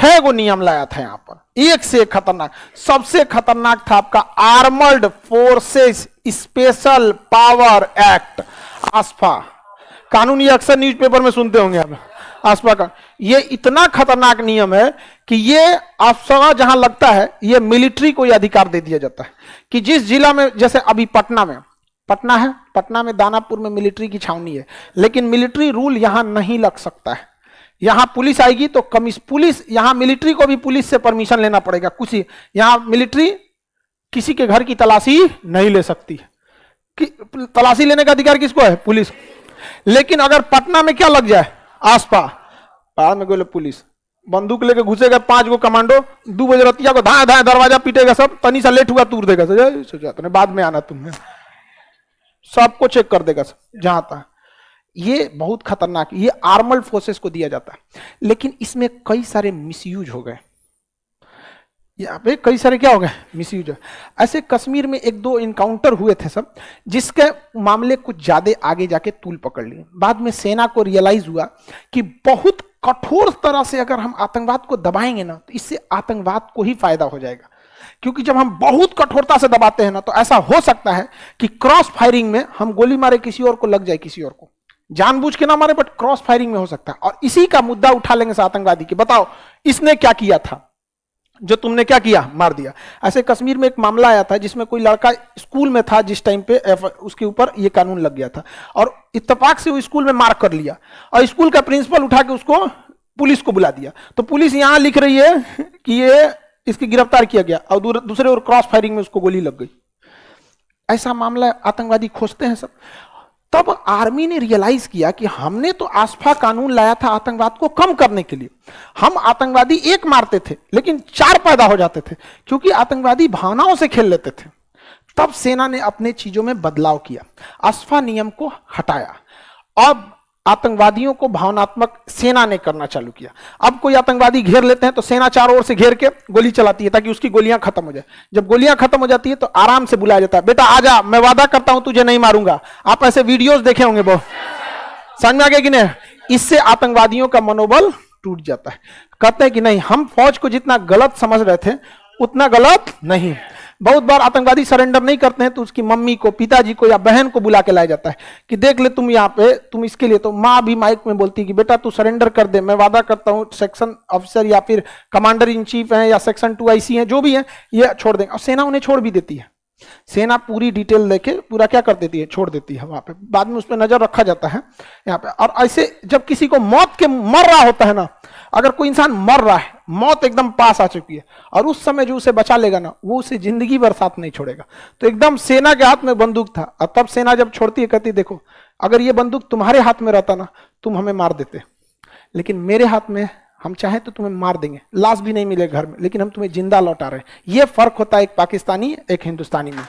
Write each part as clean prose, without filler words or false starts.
6 गो नियम लाया था यहां पर, एक से एक खतरनाक। सबसे खतरनाक था आपका armed forces special power act, AFSPA कानून। ये अक्सर न्यूज़पेपर में सुनते होंगे आप, आसफा का। ये इतना खतरनाक नियम है कि ये आसफा जहां लगता है, ये मिलिट्री को यह अधिकार दे दिया जाता है कि जिस जिला में, जैसे अभी पटना में, पटना है, पटना में दानापुर में मिलिट्री की छावनी है, लेकिन मिलिट्री रूल यहां नहीं लग सकता है। यहां पुलिस आएगी तो पुलिस, यहां मिलिट्री को भी पुलिस से परमिशन लेना पड़ेगा। कुछ यहां मिलिट्री किसी के घर की तलाशी नहीं ले सकती कि तलाशी लेने का अधिकार किसको है? पुलिस। लेकिन अगर पटना में क्या लग जाए, आसपा पहाड़ में गोले पुलिस बंदूक लेके घुसेगा, 5 गो कमांडो 2 बजे रतिया को धाए धाए दरवाजा पीटेगा, सब तनी सा लेट हुआ तूर देगा, तुमने बाद में आना, तुमने सबको चेक कर देगा सब जहां तक। ये बहुत खतरनाक, ये आर्मर्ड फोर्सेस को दिया जाता है। लेकिन इसमें कई सारे मिसयूज हो गए, यहाँ पे कई सारे क्या हो गए, मिसयूज। ऐसे कश्मीर में 1-2 इनकाउंटर हुए थे सब, जिसके मामले कुछ ज्यादा आगे जाके तूल पकड़ लिए। बाद में सेना को रियलाइज हुआ कि बहुत कठोर तरह से अगर हम आतंकवाद को दबाएंगे ना, तो इससे आतंकवाद को ही फायदा हो जाएगा। क्योंकि जब हम बहुत कठोरता से दबाते हैं ना, तो ऐसा हो सकता है कि क्रॉस फायरिंग में हम गोली मारे किसी और को, लग जाए किसी और को, जानबूझ के ना मारे, बट क्रॉस फायरिंग में हो सकता है। और इसी का मुद्दा उठा लेंगे आतंकवादी की, बताओ इसने क्या किया था जो तुमने क्या किया, मार दिया। ऐसे कश्मीर में एक मामला आया था जिसमें कोई लड़का स्कूल में था जिस टाइम पे, उसके ऊपर ये कानून लग गया था, और इत्तेफाक से वो स्कूल में मार कर लिया, और स्कूल का प्रिंसिपल उठा के उसको पुलिस को बुला दिया। तो पुलिस यहां लिख रही है कि ये इसकी गिरफ्तार किया गया, और दूसरे और क्रॉस फायरिंग में उसको गोली लग गई। ऐसा मामला आतंकवादी खोजते हैं सब। तब आर्मी ने रियलाइज किया कि हमने तो आसफा कानून लाया था आतंकवाद को कम करने के लिए। हम आतंकवादी एक मारते थे लेकिन 4 पैदा हो जाते थे, क्योंकि आतंकवादी भावनाओं से खेल लेते थे। तब सेना ने अपने चीजों में बदलाव किया, आसफा नियम को हटाया। अब आतंकवादियों को भावनात्मक सेना ने करना चालू किया। अब कोई आतंकवादी घेर लेते हैं तो सेना चारों ओर से घेर के गोली चलाती है ताकि उसकी गोलियां खत्म हो जाए। जब गोलियां खत्म हो जाती है तो आराम से बुलाया जाता है, बेटा आजा, मैं वादा करता हूं तुझे नहीं मारूंगा। आप ऐसे वीडियोस देखे होंगे बहुत, समझ में आ गया कि नहीं? इससे आतंकवादियों का मनोबल टूट जाता है। कहते हैं कि नहीं, हम फौज को जितना गलत समझ रहे थे उतना गलत नहीं। बहुत बार आतंकवादी सरेंडर नहीं करते हैं तो उसकी मम्मी को, पिताजी को या बहन को बुला के लाया जाता है कि देख ले तुम यहाँ पे, तुम इसके लिए। तो माँ भी माइक में बोलती है कि बेटा तू सरेंडर कर दे, मैं वादा करता हूँ सेक्शन अफसर या फिर कमांडर इन चीफ हैं या सेक्शन 2 IC हैं, जो भी है, ये छोड़ देंगे। और सेना उन्हें छोड़ भी देती है। सेना पूरी डिटेल लेके पूरा क्या कर देती है, छोड़ देती है वहां पे। बाद में उस पर नजर रखा जाता है यहाँ पे। और ऐसे जब किसी को मौत के मर रहा होता है ना, अगर कोई इंसान मर रहा है, मौत एकदम पास आ चुकी है, और उस समय जो उसे बचा लेगा ना, वो उसे जिंदगी भर साथ नहीं छोड़ेगा। तो एकदम सेना के हाथ में बंदूक था, और तब सेना जब छोड़ती है कहती देखो अगर ये बंदूक तुम्हारे हाथ में रहता ना, तुम हमें मार देते, लेकिन मेरे हाथ में, हम चाहे तो तुम्हें मार देंगे, लाश भी नहीं मिले घर में, लेकिन हम तुम्हें जिंदा लौटा रहे हैं। ये फर्क होता है एक पाकिस्तानी एक हिंदुस्तानी में।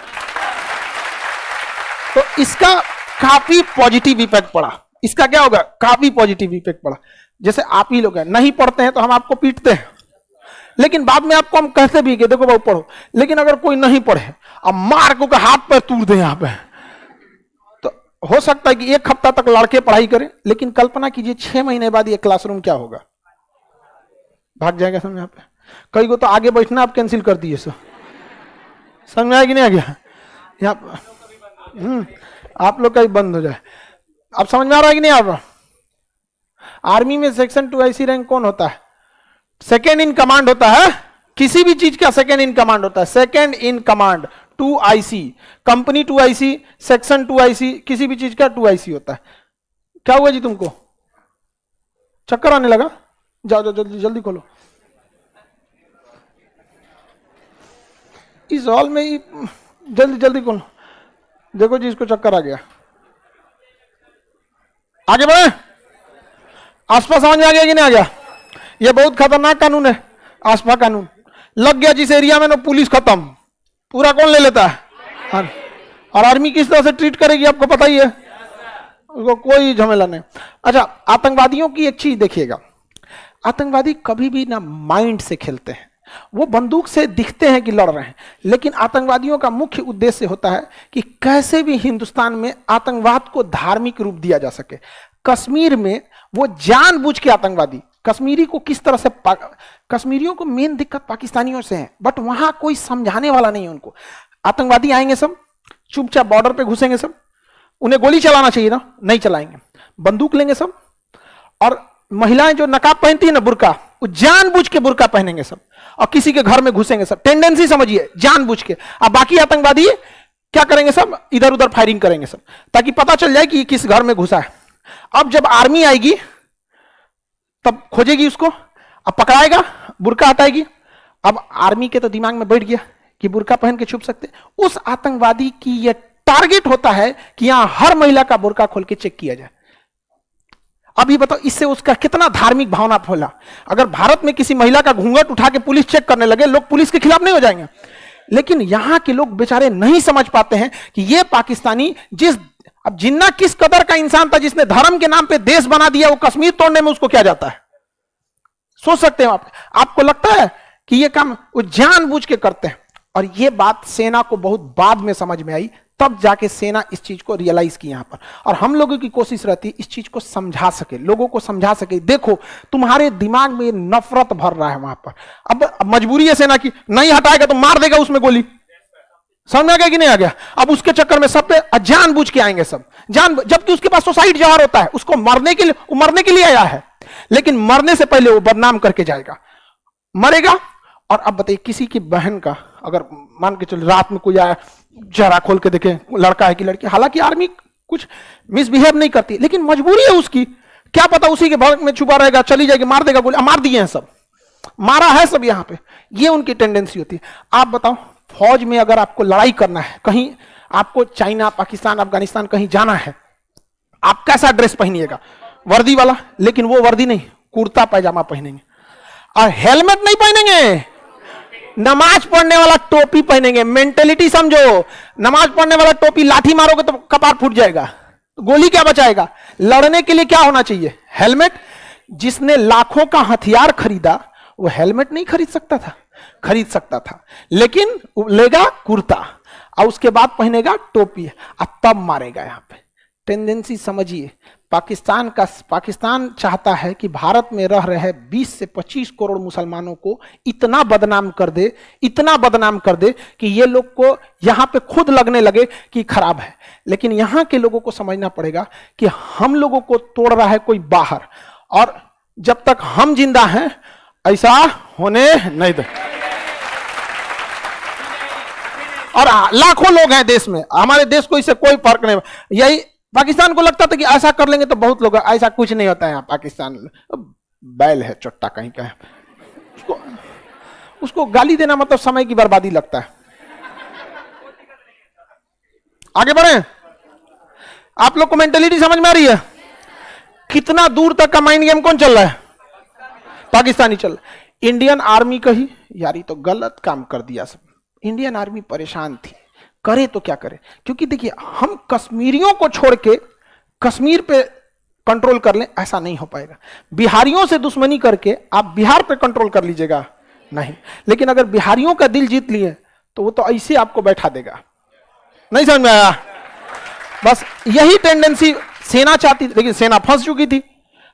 तो इसका काफी पॉजिटिव इफेक्ट पड़ा। इसका क्या होगा, काफी पॉजिटिव इफेक्ट पड़ा। जैसे आप ही लोग हैं, नहीं पढ़ते हैं तो हम आपको पीटते हैं, लेकिन बाद में आपको हम कहते भी कि देखो बाबू पढ़ो। लेकिन अगर कोई नहीं पढ़े अब मार को हाथ पर तूर दे यहाँ पे, तो हो सकता है कि 1 हफ्ता तक लड़के पढ़ाई करें, लेकिन कल्पना कीजिए 6 महीने बाद ये क्लासरूम क्या होगा, भाग जाएगा समझ। यहाँ पे कई को तो आगे बैठना आप कैंसिल कर दिए, समझ में आया कि नहीं आ गया? यहाँ आप लोग का ही बंद हो जाए। अब समझ में आ रहा है कि नहीं आप? आर्मी में सेक्शन 2 IC रैंक कौन होता है? सेकेंड इन कमांड होता है। किसी भी चीज का सेकेंड इन कमांड होता है, second in command 2 IC। Company 2 IC, section 2 IC, किसी भी चीज का 2 IC होता है। क्या हुआ जी तुमको, चक्कर आने लगा? जाओ जाओ जल्दी जल्दी खोलो। इस हॉल में ही जल्दी जल्दी खोलो। देखो जी इसको चक्कर आ गया। आगे बढ़े, आसपास समझ में आ गया कि नहीं आ गया? ये बहुत खतरनाक कानून है, आसपा कानून। लग गया जिस एरिया में ना, पुलिस खत्म, पूरा कौन ले लेता है? और आर्मी किस तरह से ट्रीट करेगी आपको पता ही है, उसको कोई झमेला नहीं। अच्छा, आतंकवादियों की एक चीज देखिएगा, आतंकवादी कभी भी ना माइंड से खेलते हैं। वो बंदूक से दिखते हैं कि लड़ रहे हैं, लेकिन आतंकवादियों का मुख्य उद्देश्य होता है कि कैसे भी हिंदुस्तान में आतंकवाद को धार्मिक रूप दिया जा सके। कश्मीर में वो जानबूझ के आतंकवादी कश्मीरी को किस तरह से कश्मीरियों को मेन दिक्कत पाकिस्तानियों से है, बट वहां कोई समझाने वाला नहीं है उनको। आतंकवादी आएंगे सब, चुपचाप बॉर्डर पे घुसेंगे सब, उन्हें गोली चलाना चाहिए ना, नहीं चलाएंगे, बंदूक लेंगे सब, और महिलाएं जो नकाब पहनती है ना, बुर्का, वो जानबूझ के बुर्का पहनेंगे सब, और किसी के घर में घुसेंगे सब। टेंडेंसी समझिए, जानबूझ के। अब बाकी आतंकवादी क्या करेंगे सब, इधर उधर फायरिंग करेंगे सब, ताकि पता चल जाए कि किस घर में घुसा है। अब जब आर्मी आएगी तब खोजेगी उसको, अब पकड़ाएगा, बुर्का हटाएगी। अब आर्मी के तो दिमाग में बैठ गया कि बुर्का पहन के छुप सकते। उस आतंकवादी की यह टारगेट होता है कि यहां हर महिला का बुर्का खोल के चेक किया जाए। अभी बताओ, इससे उसका कितना धार्मिक भावना फैला। अगर भारत में किसी महिला का घूंघट उठा के पुलिस चेक करने लगे, लोग पुलिस के खिलाफ नहीं हो जाएंगे। लेकिन यहां के लोग बेचारे नहीं समझ पाते हैं कि यह पाकिस्तानी अब जिन्ना किस कदर का इंसान था, जिसने धर्म के नाम पे देश बना दिया, वो कश्मीर तोड़ने में उसको क्या जाता है? सोच सकते हैं आप? आपको लगता है कि यह काम वो जानबूझ के करते हैं? और यह बात सेना को बहुत बाद में समझ में आई, तब जाके सेना इस चीज को रियलाइज की यहां पर। और हम लोगों की कोशिश रहती है इस चीज को समझा सके, लोगों को समझा सके, देखो तुम्हारे दिमाग में नफरत भर रहा है वहां पर। अब मजबूरी है सेना की, नहीं हटाएगा तो मार देगा उसमें गोली। समझ में आ गया कि नहीं आ गया? अब उसके चक्कर में सब पे जानबूझ के आएंगे सब, जबकि उसके पास सुसाइड जहर होता है, उसको मरने के लिए आया है, लेकिन मरने से पहले वो बदनाम करके जाएगा, मरेगा। और अब बताइए, किसी की बहन का अगर मान के चलो रात में कोई आया, चेहरा खोल के देखे लड़का है कि लड़की, हालांकि आर्मी कुछ मिसबिहेव नहीं करती, लेकिन मजबूरी है उसकी, क्या पता उसी के भड़क में छुपा रहेगा, चली जाएगी, मार देगा गोली। मार दिए हैं सब, मारा है सब यहां पे, ये उनकी टेंडेंसी होती है। आप बताओ, फौज में अगर आपको लड़ाई करना है, कहीं आपको चाइना, पाकिस्तान, अफगानिस्तान कहीं जाना है, आप कैसा ड्रेस पहनिएगा? वर्दी वाला, लेकिन वो वर्दी नहीं, कुर्ता पैजामा पहनेंगे, और हेलमेट नहीं पहनेंगे, नमाज पढ़ने वाला टोपी पहनेंगे। मेंटेलिटी समझो, नमाज पढ़ने वाला टोपी, लाठी मारोगे तो कपार फूट जाएगा, गोली क्या बचाएगा? लड़ने के लिए क्या होना चाहिए? हेलमेट। जिसने लाखों का हथियार खरीदा, वो हेलमेट नहीं खरीद सकता था, लेकिन लेगा कुर्ता, और उसके बाद पहनेगा टोपी, और तब मारेगा। यहां पे टेंडेंसी समझिए। पाकिस्तान चाहता है कि भारत में रह रहे 20 से 25 करोड़ मुसलमानों को इतना बदनाम कर दे कि ये लोग को यहां पे खुद लगने लगे कि खराब है। लेकिन यहां के लोगों को समझना पड़ेगा कि हम लोगों को तोड़ रहा है कोई बाहर, और जब तक हम जिंदा हैं ऐसा होने नहीं दे। और लाखों लोग हैं देश में, हमारे देश को इससे कोई फर्क नहीं। यही पाकिस्तान को लगता था कि ऐसा कर लेंगे तो बहुत लोग, ऐसा कुछ नहीं होता है यहाँ। पाकिस्तान बैल है, चट्टा कहीं का है, उसको गाली देना मतलब समय की बर्बादी लगता है। आगे बढ़े, आप लोग को मेंटेलिटी समझ में आ रही है? कितना दूर तक का माइंड गेम कौन चल रहा है? पाकिस्तानी चल रहा है। इंडियन आर्मी का ही यार, तो गलत काम कर दिया सब। इंडियन आर्मी परेशान थी, करे तो क्या करे, क्योंकि देखिए, हम कश्मीरियों को छोड़ के कश्मीर पे कंट्रोल कर लें, ऐसा नहीं हो पाएगा। बिहारियों से दुश्मनी करके आप बिहार पे कंट्रोल कर लीजिएगा, नहीं। लेकिन अगर बिहारियों का दिल जीत लिए तो वो तो ऐसे आपको बैठा देगा। नहीं समझ में आया? बस यही टेंडेंसी सेना चाहती थी, लेकिन सेना फंस चुकी थी।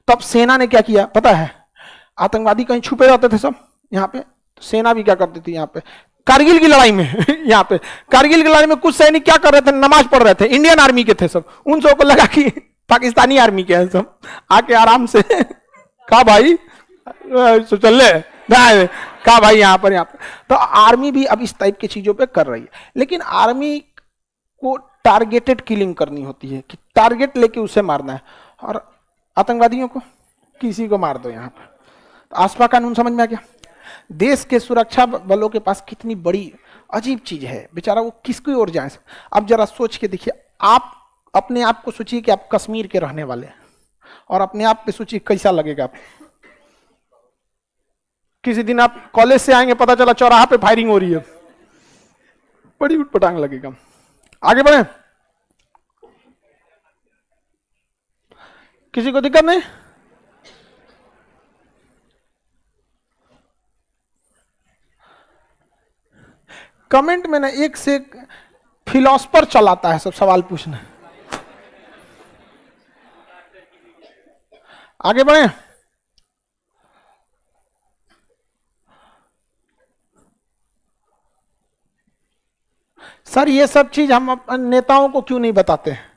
तब सेना ने क्या किया पता है? आतंकवादी कहीं छुपे रहते थे सब यहाँ पे, तो सेना भी क्या करती थी यहाँ पे, कारगिल की लड़ाई में यहाँ पे कारगिल की लड़ाई में कुछ सैनिक क्या कर रहे थे? नमाज पढ़ रहे थे, इंडियन आर्मी के थे सब। उन सबों को लगा कि पाकिस्तानी आर्मी के हैं सब, आके आराम से कहा भाई चल ले, कहा भाई यहाँ पर। तो आर्मी भी अब इस टाइप की चीजों पे कर रही है। लेकिन आर्मी को टारगेटेड किलिंग करनी होती है, कि टारगेट लेके उसे मारना है, और आतंकवादियों को किसी को मार दो यहाँ पर। तो आसपा कानून समझ में आ गया? देश के सुरक्षा बलों के पास कितनी बड़ी अजीब चीज है, बेचारा वो किसकी ओर जाए। अब जरा सोच के देखिए, आप अपने आप को सोचिए कि आप कश्मीर के रहने वाले हैं, और अपने आप पे सोचिए कैसा लगेगा। किसी दिन आप कॉलेज से आएंगे, पता चला चौराहा पे फायरिंग हो रही है, बड़ी उटपटांग लगेगा। आगे बढ़े, किसी को दिक्कत नहीं? कमेंट में ना एक से एक फिलोसफर चलाता है सब सवाल पूछना। आगे बढ़े। सर ये सब चीज हम अपने नेताओं को क्यों नहीं बताते हैं?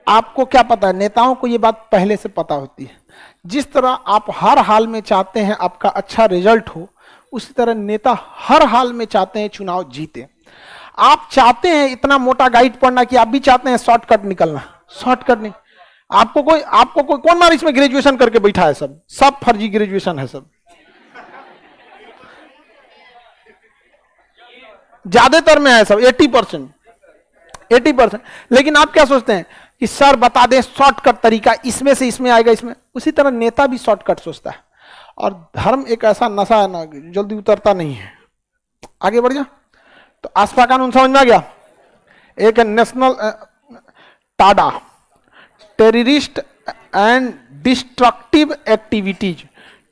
आपको क्या पता है, नेताओं को ये बात पहले से पता होती है। जिस तरह आप हर हाल में चाहते हैं आपका अच्छा रिजल्ट हो, उसी तरह नेता हर हाल में चाहते हैं चुनाव जीते। आप चाहते हैं इतना मोटा गाइड पढ़ना कि आप भी चाहते हैं शॉर्टकट निकलना, शॉर्टकट नहीं। आपको कोई कौन मार इसमें ग्रेजुएशन करके बैठा है? सब फर्जी ग्रेजुएशन है, सब ज्यादातर में है, सब 80%। लेकिन आप क्या सोचते हैं कि सर बता दें शॉर्टकट तरीका, इसमें से इसमें आएगा, इसमें। उसी तरह नेता भी शॉर्टकट सोचता है। और धर्म एक ऐसा नशा है ना, जल्दी उतरता नहीं है। आगे बढ़ जा। तो आसपा कानून समझ में आ गया। एक national Tada, terrorist and destructive activities,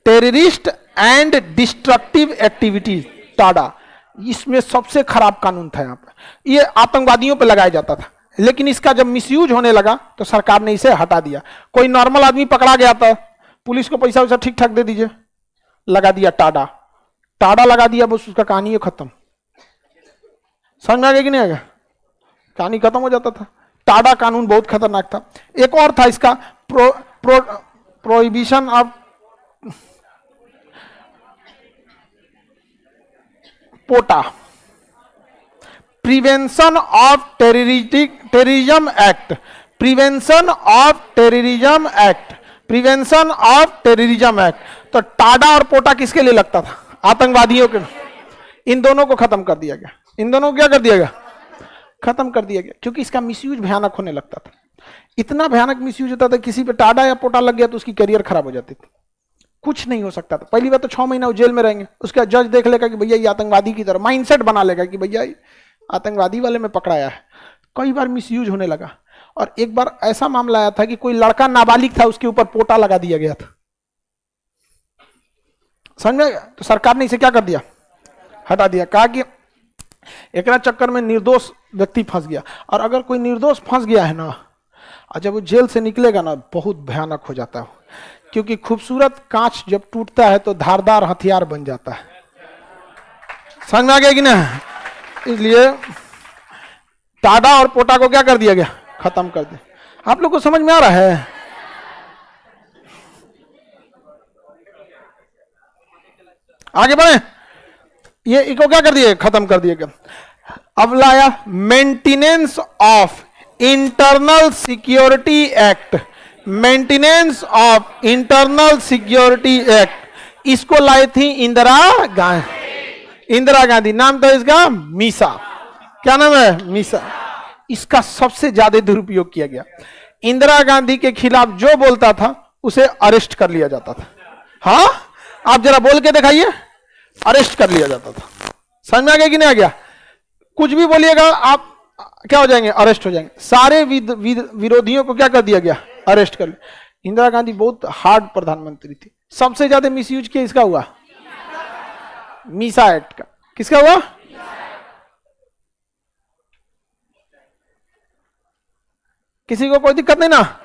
terrorist and destructive activities, Tada. इसमें सबसे खराब कानून था यहाँ पर। ये आतंकवादियों पे लगाया जाता था, लेकिन इसका जब मिसयूज होने लगा तो सरकार ने इसे हटा दिया। कोई नॉर्मल आदमी पकड़ा गया था, पुलिस को पैसा वैसा ठीक ठाक दे दीजिए, लगा दिया टाडा, टाडा लगा दिया, बस उसका कहानी है खत्म। समझ में आ गया कि नहीं आ गया? कहानी खत्म हो जाता था। टाडा कानून बहुत खतरनाक था। एक और था इसका, prohibition of POTA, prevention of terrorism act, prevention of terrorism act, prevention of terrorism act. तो टाडा और पोटा किसके लिए लगता था? आतंकवादियों के। इन दोनों को खत्म कर दिया गया। इन दोनों को क्या कर दिया गया? खत्म कर दिया गया, क्योंकि इसका मिसयूज भयानक होने लगता था। इतना भयानक मिसयूज होता था, किसी पे टाडा या पोटा लग गया तो उसकी करियर खराब हो जाती थी, कुछ नहीं हो सकता था। पहली बात तो 6 महीना वो जेल में रहेंगे, उसका जज देख लेगा कि भैया ये आतंकवादी की तरह, माइंडसेट बना लेगा कि भैया आतंकवादी वाले में पकड़ाया है। कई बार मिसयूज होने लगा। और एक बार ऐसा मामला आया था कि कोई लड़का नाबालिग था, उसके ऊपर पोटा लगा दिया गया था। समझ में? तो सरकार ने इसे क्या कर दिया? हटा दिया। कहा कि एक चक्कर में निर्दोष व्यक्ति फंस गया। और अगर कोई निर्दोष फंस गया है ना, और जब वो जेल से निकलेगा ना, बहुत भयानक हो जाता है, क्योंकि खूबसूरत कांच जब टूटता है तो धारदार हथियार बन जाता है। समझ में आ गया कि ना? इसलिए टाडा और पोटा को क्या कर दिया गया? खत्म कर दिया। आप लोग को समझ में आ रहा है? आगे बढ़े। ये इको क्या कर दिए? खत्म कर दिया गया। अब लाया maintenance of internal security act, maintenance of internal security act. इसको लाई थी इंदिरा गांधी। इंदिरा गांधी नाम था इसका, मीसा। क्या नाम है? मीसा। इसका सबसे ज्यादा दुरुपयोग किया गया। इंदिरा गांधी के खिलाफ जो बोलता था उसे अरेस्ट कर लिया जाता था। हाँ, आप जरा बोल के दिखाइए। अरेस्ट कर लिया जाता था। समझ में आ गया कि नहीं आ गया? कुछ भी बोलिएगा आप क्या हो जाएंगे? अरेस्ट हो जाएंगे। सारे विरोधियों को क्या कर दिया गया? अरेस्ट कर लिया। इंदिरा गांधी बहुत हार्ड प्रधानमंत्री थी। सबसे ज्यादा मिसयूज किया इसका हुआ, मीसा एक्ट का। किसका हुआ? किसी को कोई दिक्कत नहीं ना?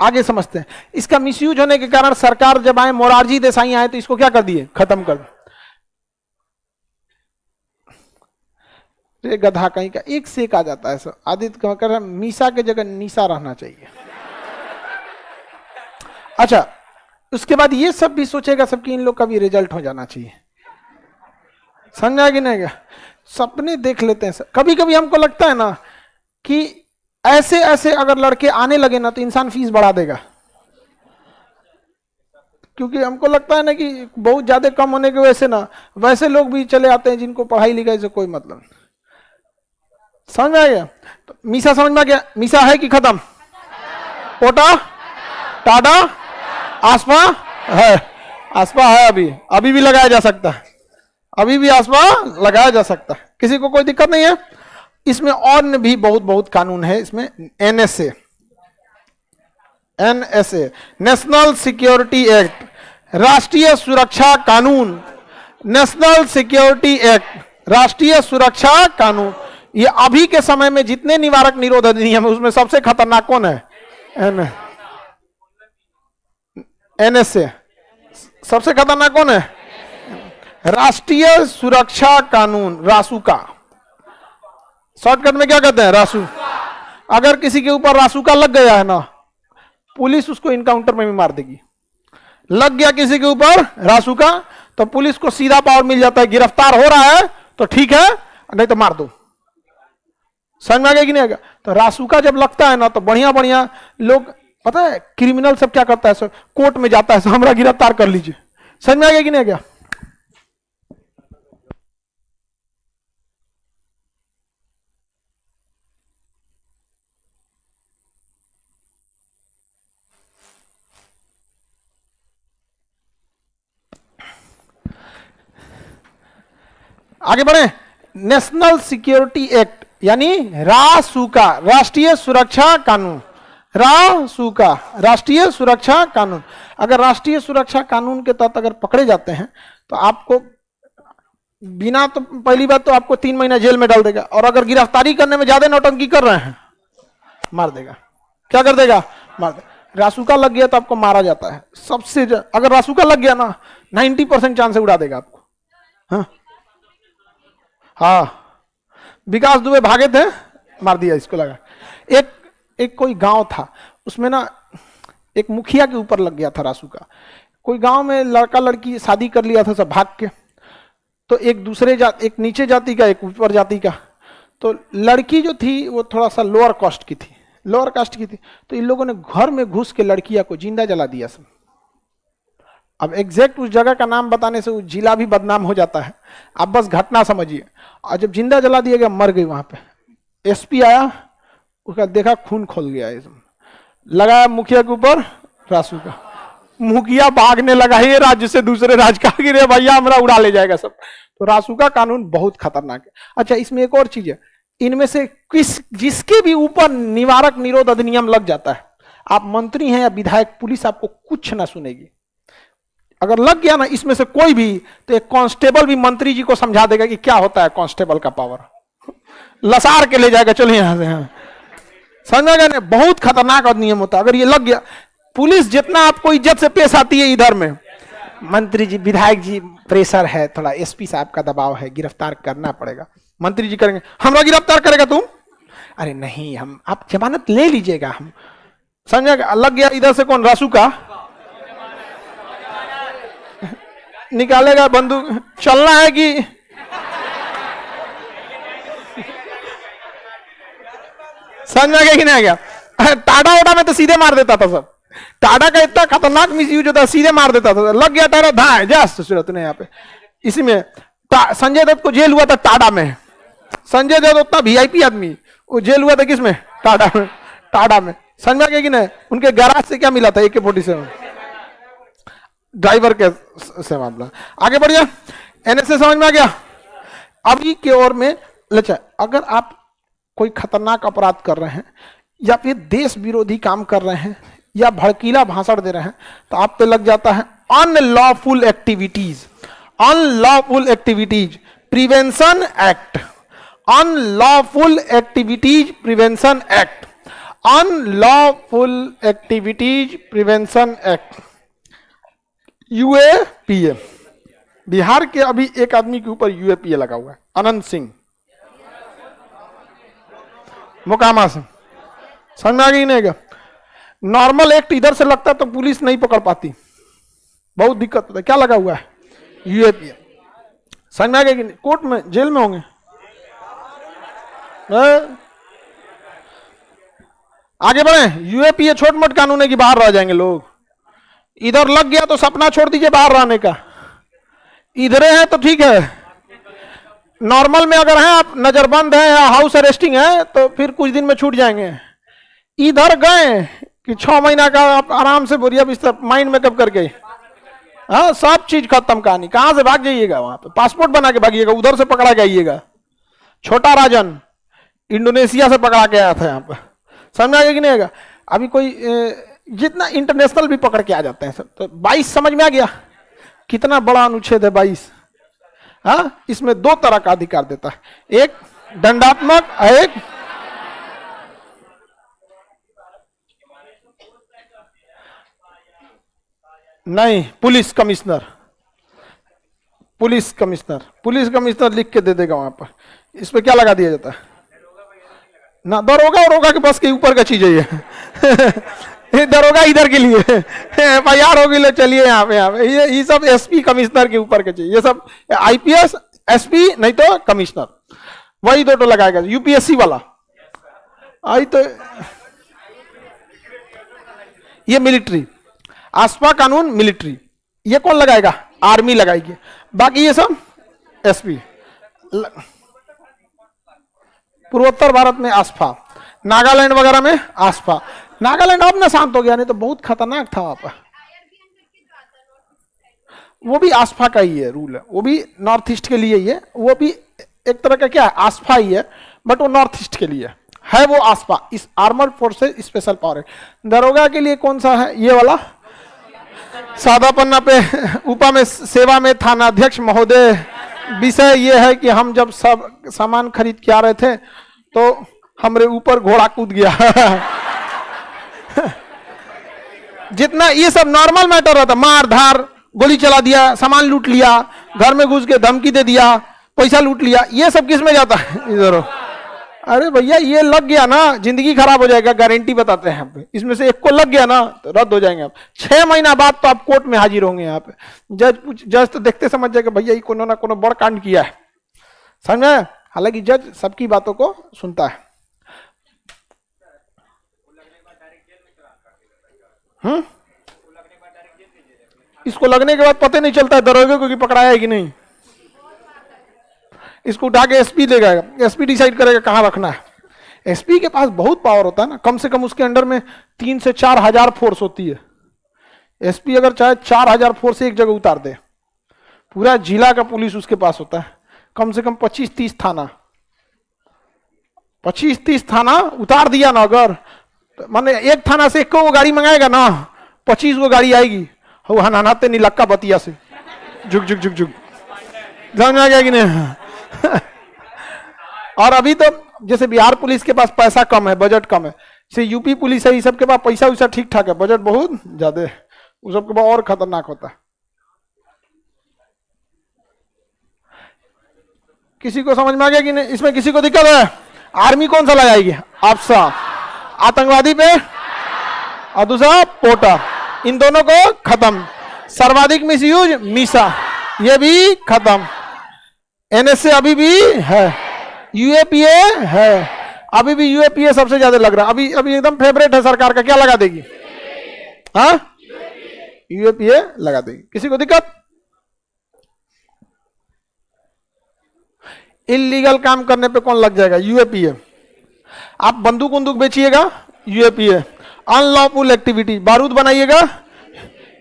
आगे समझते हैं। इसका मिसयूज होने के कारण सरकार जब आए, मोरारजी देसाई आए, तो इसको क्या कर दिए? खत्म कर दिए। गधा कहीं का, एक से एक आ जाता है सर। आदित्य कर मीसा के जगह नीसा रहना चाहिए। अच्छा, उसके बाद ये सब भी सोचेगा सबकी इन लोग का भी रिजल्ट हो जाना चाहिए। समझा कि नहीं? सपने देख लेते हैं सर। कभी कभी हमको लगता है ना कि ऐसे ऐसे अगर लड़के आने लगे ना तो इंसान फीस बढ़ा देगा, क्योंकि हमको लगता है ना कि बहुत ज्यादा कम होने की वजह से ना वैसे लोग भी चले आते हैं जिनको पढ़ाई लिखाई से कोई मतलब नहीं। समझ में आ गया? तो मीसा समझ में आ गया? मीसा है कि खत्म? पोटा, टाडा, आसपा है। आसपा है, अभी भी लगाया जा सकता है। अभी भी आसपा लगाया जा सकता है, किसी को कोई दिक्कत नहीं है। इसमें और भी बहुत कानून है। इसमें एनएसए, नेशनल सिक्योरिटी एक्ट, राष्ट्रीय सुरक्षा कानून, नेशनल सिक्योरिटी एक्ट, राष्ट्रीय सुरक्षा कानून। ये अभी के समय में जितने निवारक निरोध अधिनियम है उसमें सबसे खतरनाक कौन है? N NSA. सबसे खतरनाक कौन है? राष्ट्रीय सुरक्षा कानून, रासुका। शॉर्टकट में क्या कहते हैं? रासू। अगर किसी के ऊपर रासुका लग गया है ना, पुलिस उसको इनकाउंटर में भी मार देगी। लग गया किसी के ऊपर रासुका तो पुलिस को सीधा पावर मिल जाता है, गिरफ्तार हो रहा है तो ठीक है, नहीं तो मार दो। समझ में आ गया कि नहीं आएगा? तो रासुका जब लगता है ना तो बढ़िया बढ़िया लोग, पता है क्रिमिनल सब क्या करता है, सब कोर्ट में जाता है, सब हमरा गिरफ्तार कर लीजिए। समझ में आ गया कि नहीं आ गया? आगे बढ़े। नेशनल सिक्योरिटी एक्ट यानी रासुका, राष्ट्रीय सुरक्षा कानून। रासुका, राष्ट्रीय सुरक्षा कानून। अगर राष्ट्रीय सुरक्षा कानून के तहत अगर पकड़े जाते हैं तो आपको बिना, तो पहली बात तो आपको 3 महीना जेल में डाल देगा, और अगर गिरफ्तारी करने में ज्यादा नौटंकी कर रहे हैं मार देगा। क्या कर देगा? मार देगा। रासुका लग गया तो आपको मारा जाता है सबसे। अगर रासुका लग गया ना 90% चांस से उड़ा देगा आपको। हाँ हाँ, विकास दुबे भागे थे, मार दिया इसको लगा। एक कोई गांव था, उसमें ना एक मुखिया के ऊपर लग गया था रासुका। कोई गांव में लड़का लड़की शादी कर लिया था सब भाग के, तो एक दूसरे एक नीचे जाति का एक ऊपर जाति का, तो लड़की जो थी वो थोड़ा सा लोअर कास्ट की थी, लोअर कास्ट की थी। तो इन लोगों ने घर में घुस के लड़कियां को जिंदा जला दिया सब। अब एग्जैक्ट उस जगह का नाम बताने से उस जिला भी बदनाम हो जाता है, आप बस घटना समझिए। और जब जिंदा जला दिया गया, मर गई वहां पे। एसपी आया, उसका देखा खून खोल गया, लगाया मुखिया के ऊपर रासुका। मुखिया भागने लगा, ये राज्य से दूसरे राज्य का, गिरे भैया हमारा उड़ा ले जाएगा सब। तो रासुका कानून बहुत खतरनाक है। अच्छा, इसमें एक और चीज है, इनमें से जिसके भी ऊपर निवारक निरोध अधिनियम लग जाता है, आप मंत्री हैं या विधायक, पुलिस आपको कुछ ना सुनेगी। अगर लग गया ना इसमें से कोई भी, तो एक कांस्टेबल भी मंत्री जी को समझा देगा कि क्या होता है कांस्टेबल का पावर, लसार के ले जाएगा, चलिए यहां से। हाँ, समझ गए ना? बहुत खतरनाक अधिनियम होता है। अगर ये लग गया, पुलिस जितना आपको इज्जत से पेश आती है इधर में, मंत्री जी विधायक जी प्रेशर है थोड़ा, एसपी साहब का दबाव है, गिरफ्तार करना पड़ेगा। मंत्री जी करेंगे, हमरा गिरफ्तार करेगा तुम? अरे नहीं, हम, आप जमानत ले लीजिएगा। हम समझ गए? लग गया इधर से कौन? रासुका निकालेगा बंदूक, चलना है कि समझ में आ गया कि नहीं आ गया? टाटा ओटा में तो सीधे मार देता था सब। टाटा का इतना खतरनाक मिस यूज होता है, सीधे मार देता था। लग गया टाटा, धाए जा सूरत ने यहाँ पे। इसी में संजय दत्त को जेल हुआ था टाटा में। संजय दत्त उतना वीआईपी आदमी, वो जेल हुआ था किसमें? टाटा में। टाटा में, समझ में आ गया कि नहीं? उनके गैराज से क्या मिला था? AK-47 ड्राइवर के से मामला। आगे बढ़िया, एनएसए समझ में आ गया? अभी की ओर में अच्छा, अगर आप कोई खतरनाक अपराध कर रहे हैं या फिर देश विरोधी काम कर रहे हैं या भड़कीला भाषण दे रहे हैं, तो आप पे लग जाता है unlawful activities. Unlawful activities prevention act, unlawful activities prevention act, unlawful activities prevention act, UAPA। Bihar के अभी एक आदमी के ऊपर UAPA लगा हुआ है, अनंत सिंह मोकामा से। समझ में आ गई नहीं? नॉर्मल एक्ट इधर से लगता तो पुलिस नहीं पकड़ पाती, बहुत दिक्कत होता है। क्या लगा हुआ है? UAPA। समझ में आ गया कि नहीं? कोर्ट में, जेल में होंगे। आगे बढ़े। UAPA छोट मोट कानून है कि बाहर रह जाएंगे लोग। इधर लग गया तो सपना छोड़ दीजिए बाहर रहने का, इधरे है तो ठीक है। नॉर्मल में अगर हैं आप, नजरबंद है या हाउस अरेस्टिंग है, तो फिर कुछ दिन में छूट जाएंगे। इधर गए कि 6 महीना का आप आराम से बोरिया बिस्तर माइंड मेकअप करके, हाँ सब चीज खत्म कहानी। कहां से भाग जाइएगा? वहां पे पासपोर्ट बना के भागिएगा, उधर से पकड़ा के आइएगा। छोटा राजन इंडोनेशिया से पकड़ा के आया था यहाँ पे। समझ में आ गया कि नहीं आएगा? अभी कोई जितना इंटरनेशनल भी पकड़ के आ जाते हैं सब। तो 22 समझ में आ गया कितना बड़ा अनुच्छेद है 22। हाँ, इसमें 2 तरह का अधिकार देता है, एक दंडात्मक, एक नहीं, police commissioner, police commissioner, police commissioner लिख के दे देगा वहां पर। इस पे क्या लगा दिया जाता है ना, दरोगा और के बस के ऊपर का चीज है ये दरोगा इधर के लिए FIR होगी, ले चलिए यहाँ पे ये सब SP कमिश्नर के ऊपर के चाहिए, ये सब IPS SP नहीं तो कमिश्नर, वही दो लगाएगा। UPSC वाला आई तो ये मिलिट्री, आसपा कानून मिलिट्री, ये कौन लगाएगा, आर्मी लगाएगी। बाकी ये सब SP। पूर्वोत्तर भारत में आसपा, नागालैंड वगैरह में आसपा। नागालैंड अब ना शांत हो गया, नहीं तो बहुत खतरनाक था वहां पर। वो भी आसपा का ही है रूल है, वो भी नॉर्थ ईस्ट के लिए ही है, वो भी एक तरह का क्या है आसपा ही है, बट वो नॉर्थ ईस्ट के लिए है वो आसपा। इस आर्मर्ड फोर्सेस स्पेशल पावर है। दरोगा के लिए कौन सा है, ये वाला सादा पन्ना पे ऊपर में सेवा में थानाध्यक्ष महोदय। विषय ये है कि हम जब सब सामान खरीद के आ रहे थे तो हमरे ऊपर घोड़ा कूद गया जितना ये सब नॉर्मल मैटर होता, मार धार, गोली चला दिया, सामान लूट लिया, घर में घुस के धमकी दे दिया, पैसा लूट लिया, ये सब किस में जाता है इधर। अरे भैया ये लग गया ना जिंदगी खराब हो जाएगा, गारंटी बताते हैं यहाँ पे। इसमें से एक को लग गया ना तो रद्द हो जाएंगे आप। 6 महीना बाद तो आप कोर्ट में हाजिर होंगे यहाँ पे। जज तो देखते समझ जाएगा भैया ये कोनो ना कोनो बड़ कांड किया है, समझ में। हालांकि जज सबकी बातों को सुनता है। इसको लगने के बाद पता नहीं चलता है दरोगे को कि पकड़ाया है कि नहीं। इसको उठा के SP देगा, SP डिसाइड करेगा कहां रखना है। SP के पास बहुत पावर होता है ना, कम से कम उसके अंडर में 3 से 4 हजार फोर्स होती है। SP अगर चाहे 4 हजार फोर्स एक जगह उतार दे, पूरा जिला का पुलिस उसके पास होता है। कम से कम 25-30 थाना, 25-30 थाना उतार दिया ना अगर, माने एक थाना से 1 को गाड़ी मंगाएगा ना, 25 को गाड़ी आएगी। हनाते नीलक्का बतिया से झुक झुक झुक झुक, समझ में आ गया कि नहीं और अभी तो जैसे बिहार पुलिस के पास पैसा कम है, बजट कम है, से UP पुलिस है, ये सब के पास पैसा वैसा ठीक ठाक है, बजट बहुत ज्यादा है, उस सबके पास और खतरनाक होता है। किसी को समझ में आ गया कि नहीं? इसमें किसी को दिक्कत है? आर्मी कौन सा लगाएगी? आपसा आतंकवादी पे, और दूसरा पोटा, इन दोनों को खत्म। सर्वाधिक मिसयूज मीसा, ये भी खत्म। NSA अभी भी है, UAPA है, अभी भी UAPA सबसे ज्यादा लग रहा है, अभी एकदम फेवरेट है सरकार का। क्या लगा देगी? हाँ UAPA लगा देगी। किसी को दिक्कत? इलीगल काम करने पे कौन लग जाएगा? UAPA। आप बंदूक बंदूक बेचिएगा, UAPA। अनलॉफुल एक्टिविटी, बारूद बनाइएगा,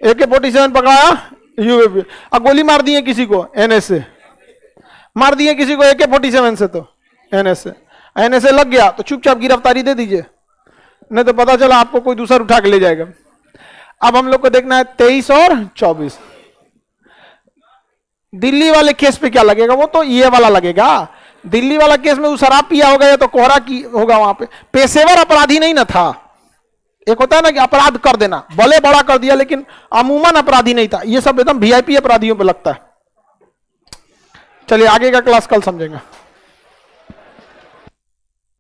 AK-47 पकड़ाया, UAPA। अब गोली मार दिए किसी को, NSA। मार दिए किसी को AK-47 से तो NSA लग गया तो चुपचाप गिरफ्तारी दे दीजिए, नहीं तो पता चला आपको कोई दूसरा उठा के ले जाएगा। अब हम लोग को देखना है 23 और 24। दिल्ली वाले केस पे क्या लगेगा? वो तो ये वाला लगेगा। दिल्ली वाला केस में वो शराब पिया होगा या तो कोहरा की होगा। वहां पे पेशेवर अपराधी नहीं ना था। एक होता है ना कि अपराध कर देना, भले बड़ा कर दिया लेकिन अमूमन अपराधी नहीं था। ये सब एकदम VIP अपराधियों पे लगता है। चलिए आगे का क्लास कल समझेंगे।